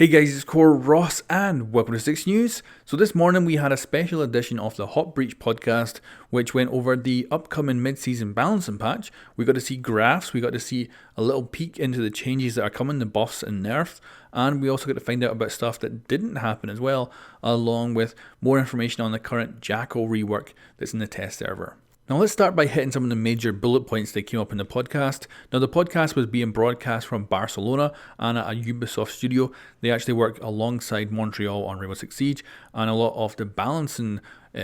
Hey guys, it's coreross and welcome to 6 News. So this morning we had a special edition of the Hot Breach podcast which went over the upcoming mid-season balancing patch. We got to see graphs, we got to see a little peek into the changes that are coming, the buffs and nerfs, and we also got to find out about stuff that didn't happen as well, along with more information on the current Jackal rework that's in the test server. Now let's start by hitting some of the major bullet points that came up in the podcast. Now the podcast was being broadcast from Barcelona and at a Ubisoft studio. They actually work alongside Montreal on Rainbow Six Siege, and a lot of the balancing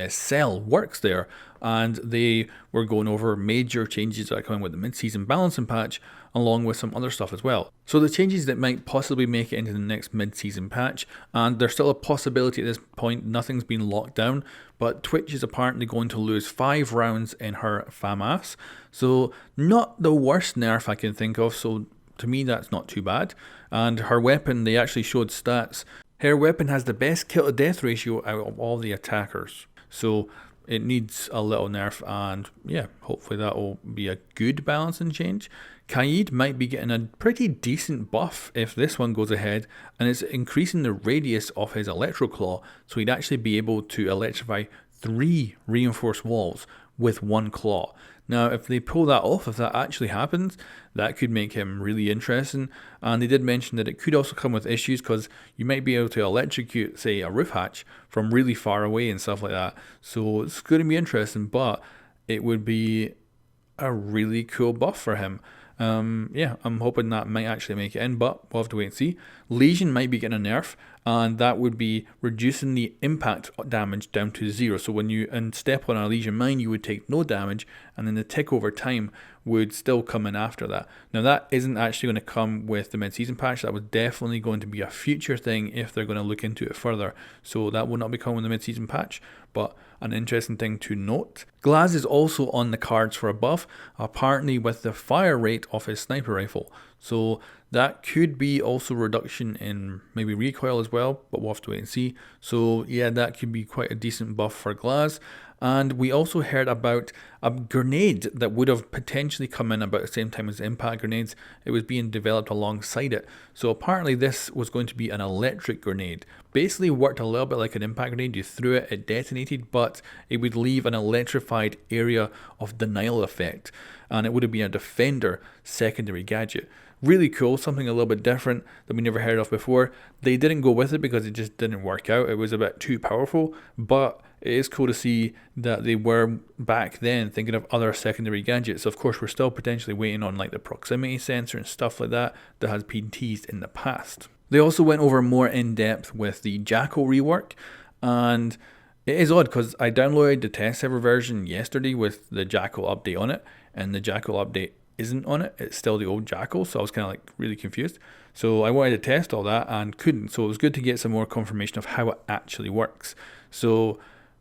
cell works there, and they were going over major changes that are coming with the mid-season balancing patch, along with some other stuff as well. So the changes that might possibly make it into the next mid-season patch, and there's still a possibility at this point, nothing's been locked down, but Twitch is apparently going to lose 5 rounds in her FAMAS, so not the worst nerf I can think of, so to me that's not too bad. And her weapon, they actually showed stats. Her weapon has the best kill to death ratio out of all the attackers, so it needs a little nerf, and yeah, hopefully that will be a good balancing change. Kaid might be getting a pretty decent buff if this one goes ahead, and it's increasing the radius of his electro claw, so he'd actually be able to electrify 3 reinforced walls with 1 claw. Now if they pull that off, if that actually happens, that could make him really interesting, and they did mention that it could also come with issues because you might be able to electrocute, say, a roof hatch from really far away and stuff like that, so it's going to be interesting, but it would be a really cool buff for him. Yeah, I'm hoping that might actually make it in, but we'll have to wait and see. Legion might be getting a nerf, and that would be reducing the impact damage down to 0. So when you step on a Legion mine, you would take no damage, and then the tick over time would still come in after that. Now that isn't actually going to come with the mid-season patch. That was definitely going to be a future thing if they're going to look into it further. So that will not be coming with the mid-season patch, but an interesting thing to note. Glaz is also on the cards for a buff, apparently with the fire rate of his sniper rifle. So that could be also reduction in maybe recoil as well, but we'll have to wait and see. So yeah, that could be quite a decent buff for Glaz. And we also heard about a grenade that would have potentially come in about the same time as impact grenades. It was being developed alongside it. So apparently this was going to be an electric grenade. Basically worked a little bit like an impact grenade. You threw it, it detonated, but it would leave an electrified area of denial effect. And it would have been a defender secondary gadget. Really cool, something a little bit different that we never heard of before. They didn't go with it because it just didn't work out. It was a bit too powerful, but it is cool to see that they were back then thinking of other secondary gadgets. Of course, we're still potentially waiting on like the proximity sensor and stuff like that has been teased in the past. They also went over more in depth with the Jackal rework, and it is odd because I downloaded the test server version yesterday with the Jackal update on it, and the Jackal update isn't on it. It's still the old Jackal, so I was kind of like really confused. So I wanted to test all that and couldn't, so it was good to get some more confirmation of how it actually works. So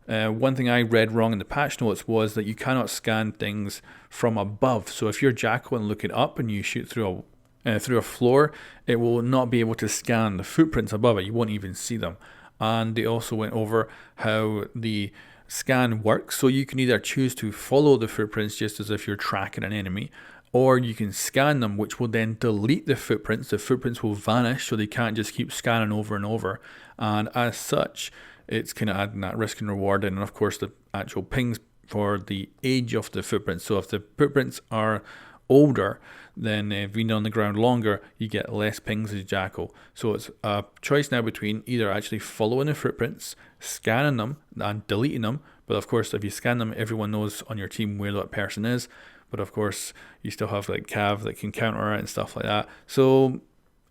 one thing I read wrong in the patch notes was that you cannot scan things from above. So if you're Jackal and look it up and you shoot through a floor, it will not be able to scan the footprints above it. You won't even see them. And they also went over how the scan works. So you can either choose to follow the footprints just as if you're tracking an enemy, or you can scan them, which will then delete the footprints. The footprints will vanish, so they can't just keep scanning over and over. And as such, it's kind of adding that risk and reward in, and of course the actual pings for the age of the footprints. So if the footprints are older, then if being on the ground longer, you get less pings as Jackal. So it's a choice now between either actually following the footprints, scanning them, and deleting them. But of course, if you scan them, everyone knows on your team where that person is. But of course, you still have like Cav that can counter it and stuff like that. So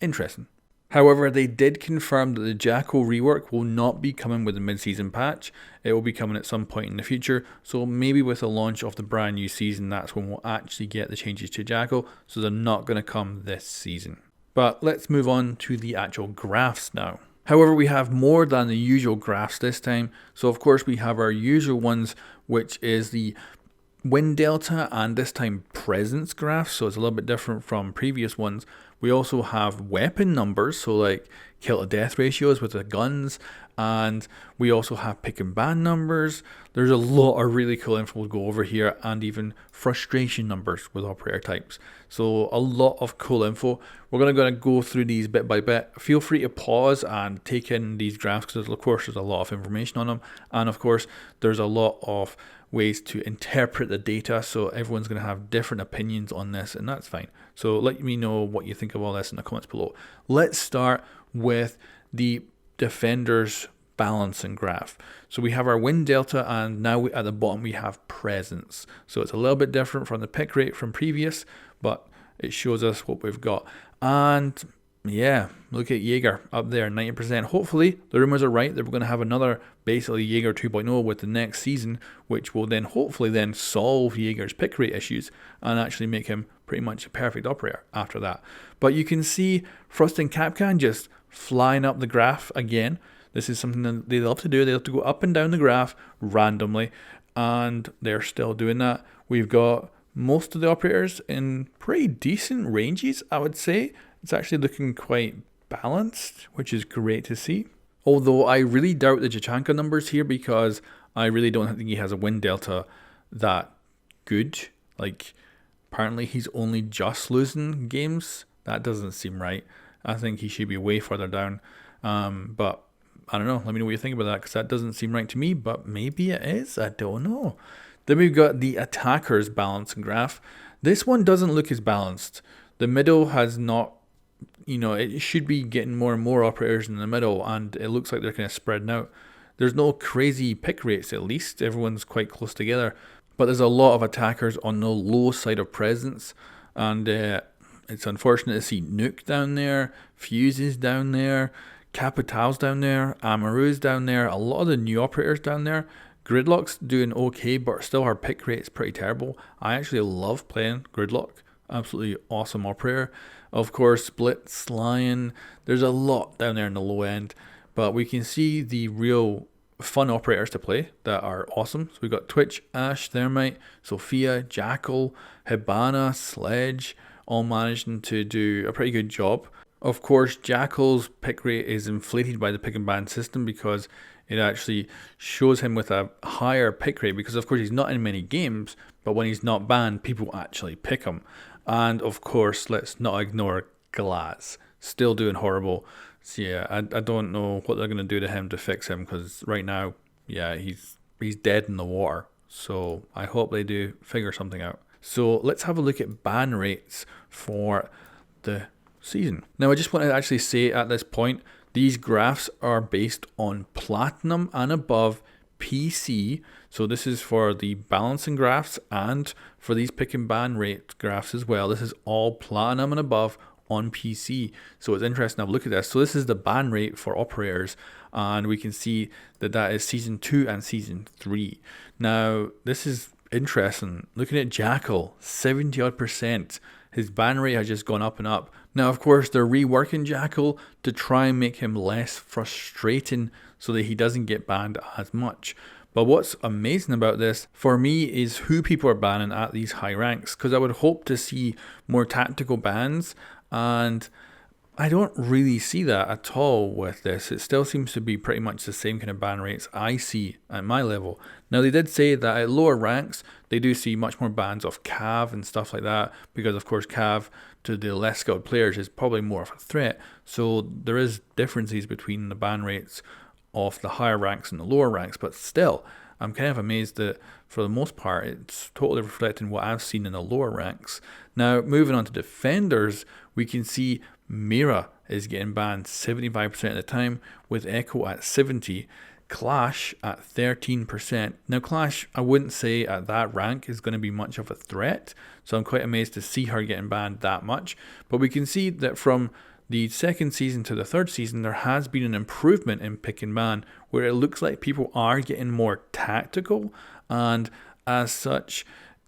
interesting. However, they did confirm that the Jackal rework will not be coming with the mid-season patch. It will be coming at some point in the future. So maybe with the launch of the brand new season, that's when we'll actually get the changes to Jackal. So they're not going to come this season. But let's move on to the actual graphs now. However, we have more than the usual graphs this time. So of course we have our usual ones, which is the win delta and this time presence graph, so it's a little bit different from previous ones. We also have weapon numbers, so like kill to death ratios with the guns, and we also have pick and ban numbers. There's a lot of really cool info to go over here, and even frustration numbers with operator types. So a lot of cool info. We're gonna go through these bit by bit. Feel free to pause and take in these graphs because of course there's a lot of information on them, and of course there's a lot of ways to interpret the data, so everyone's going to have different opinions on this, and that's fine. So let me know what you think of all this in the comments below. Let's start with the defenders balancing graph. So we have our win delta, and now at the bottom we have presence. So it's a little bit different from the pick rate from previous, but it shows us what we've got. And yeah, look at Jaeger up there, 90%. Hopefully, the rumors are right that we're going to have another, basically Jaeger 2.0 with the next season, which will then hopefully then solve Jaeger's pick rate issues and actually make him pretty much a perfect operator after that. But you can see Frost and Capcan just flying up the graph again. This is something that they love to do. They love to go up and down the graph randomly, and they're still doing that. We've got most of the operators in pretty decent ranges, I would say. It's actually looking quite balanced, which is great to see. Although I really doubt the Jachanka numbers here because I really don't think he has a win delta that good. Like, apparently he's only just losing games. That doesn't seem right. I think he should be way further down. But I don't know. Let me know what you think about that because that doesn't seem right to me, but maybe it is. I don't know. Then we've got the attackers balancing graph. This one doesn't look as balanced. The middle has not, it should be getting more and more operators in the middle, and it looks like they're kind of spreading out. There's no crazy pick rates, at least. Everyone's quite close together. But there's a lot of attackers on the low side of presence, and it's unfortunate to see Nuke down there, Fuses down there, Capital's down there, Amaru's down there, a lot of the new operators down there. Gridlock's doing okay, but still her pick rate is pretty terrible. I actually love playing Gridlock. Absolutely awesome operator. Of course, Split, Lion. There's a lot down there in the low end, but we can see the real fun operators to play that are awesome. So we've got Twitch, Ash, Thermite, Sophia, Jackal, Hibana, Sledge, all managing to do a pretty good job. Of course, Jackal's pick rate is inflated by the pick and ban system because it actually shows him with a higher pick rate because, of course, he's not in many games, but when he's not banned, people actually pick him. And, of course, let's not ignore Glass. Still doing horrible. So, yeah, I don't know what they're going to do to him to fix him because right now, yeah, he's dead in the water. So I hope they do figure something out. So let's have a look at ban rates for the season. Now, I just want to actually say at this point, these graphs are based on Platinum and above PC. So this is for the balancing graphs and for these pick and ban rate graphs as well. This is all Platinum and above on PC. So it's interesting to have a look at this. So this is the ban rate for operators, and we can see that that is season 2 and season 3. Now, this is interesting. Looking at Jackal, 70 odd %. His ban rate has just gone up and up. Now, of course, they're reworking Jackal to try and make him less frustrating so that he doesn't get banned as much. But what's amazing about this, for me, is who people are banning at these high ranks. Because I would hope to see more tactical bans, and I don't really see that at all with this. It still seems to be pretty much the same kind of ban rates I see at my level. Now, they did say that at lower ranks, they do see much more bans of Cav and stuff like that, because of course Cav to the less skilled players is probably more of a threat. So there is differences between the ban rates of the higher ranks and the lower ranks, but still, I'm kind of amazed that for the most part, it's totally reflecting what I've seen in the lower ranks. Now, moving on to defenders, we can see Mira is getting banned 75% of the time, with Echo at 70%, Clash at 13%. Now, Clash, I wouldn't say at that rank is going to be much of a threat, so I'm quite amazed to see her getting banned that much. But we can see that from the second season to the third season, there has been an improvement in pick and ban, where it looks like people are getting more tactical, and as such,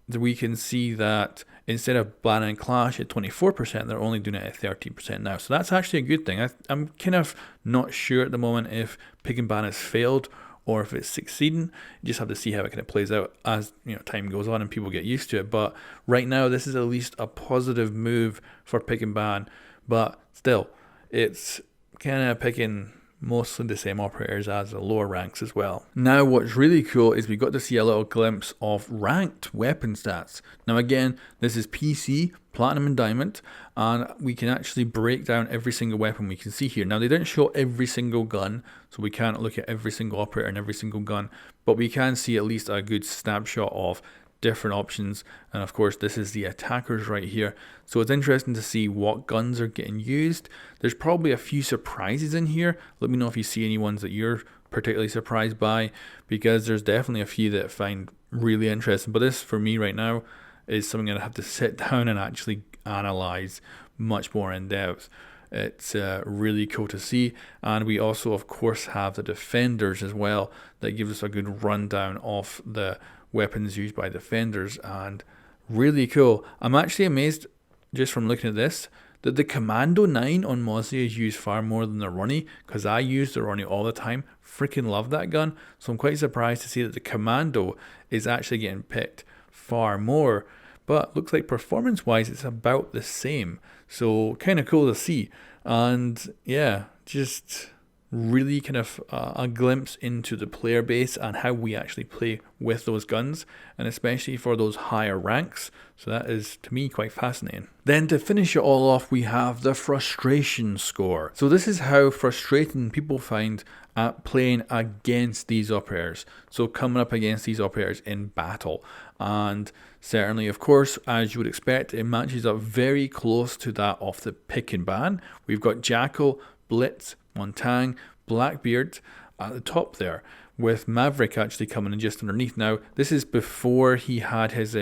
we can see that instead of banning Clash at 24%, they're only doing it at 13% now. So that's actually a good thing. I'm kind of not sure at the moment if pick and ban has failed or if it's succeeding. You just have to see how it kind of plays out as time goes on and people get used to it. But right now, this is at least a positive move for pick and ban. but still, it's kind of picking mostly the same operators as the lower ranks as well. Now what's really cool is we got to see a little glimpse of ranked weapon stats. Now again, this is PC, Platinum and Diamond, and we can actually break down every single weapon we can see here. Now they didn't show every single gun, so we can't look at every single operator and every single gun, but we can see at least a good snapshot of different options. And of course this is the attackers right here, so it's interesting to see what guns are getting used. There's probably a few surprises in here. Let me know if you see any ones that you're particularly surprised by, because there's definitely a few that I find really interesting, but this for me right now is something that I have to sit down and actually analyze much more in depth. It's really cool to see. And we also of course have the defenders as well, that gives us a good rundown of the weapons used by defenders, and really cool. I'm actually amazed just from looking at this that the Commando 9 on Mosley is used far more than the Ronnie, because I use the Ronnie all the time. Freaking love that gun, so I'm quite surprised to see that the Commando is actually getting picked far more, but looks like performance wise it's about the same, so kind of cool to see. And yeah, just really kind of a glimpse into the player base and how we actually play with those guns, and especially for those higher ranks. So that is, to me, quite fascinating. Then to finish it all off, we have the frustration score. So this is how frustrating people find at playing against these operators, so coming up against these operators in battle. And certainly, of course, as you would expect, it matches up very close to that of the pick and ban. We've got Jackal, Blitz, Montang, Blackbeard at the top there, with Maverick actually coming in just underneath. Now, this is before he had his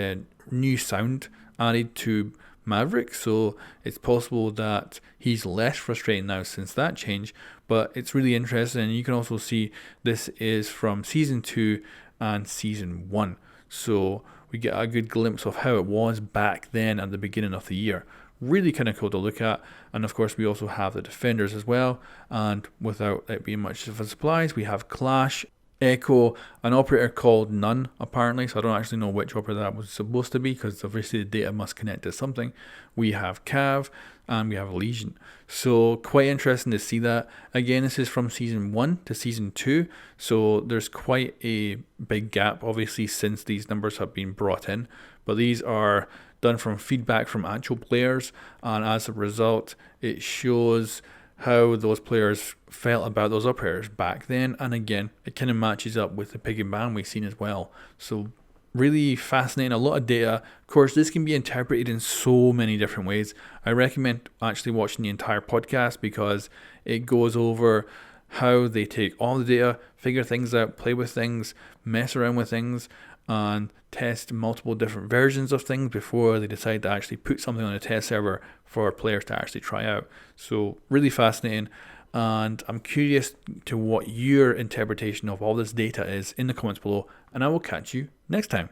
new sound added to Maverick, so it's possible that he's less frustrating now since that change, but it's really interesting. And you can also see this is from Season 2 and Season 1, so we get a good glimpse of how it was back then at the beginning of the year. Really kind of cool to look at. And of course we also have the defenders as well, and without it being much of a surprise, we have Clash, Echo, an operator called None apparently, so I don't actually know which operator that was supposed to be, because obviously the data must connect to something. We have Cav, and we have Legion, so quite interesting to see that. Again, this is from Season 1 to Season 2, so there's quite a big gap obviously since these numbers have been brought in, but these are done from feedback from actual players, and as a result it shows how those players felt about those operators back then. And again, it kind of matches up with the pick and ban we've seen as well, so really fascinating. A lot of data. Of course, this can be interpreted in so many different ways. I recommend actually watching the entire podcast, because it goes over how they take all the data, figure things out, play with things, mess around with things, and test multiple different versions of things before they decide to actually put something on a test server for players to actually try out. So really fascinating, and I'm curious to what your interpretation of all this data is in the comments below, and I will catch you next time.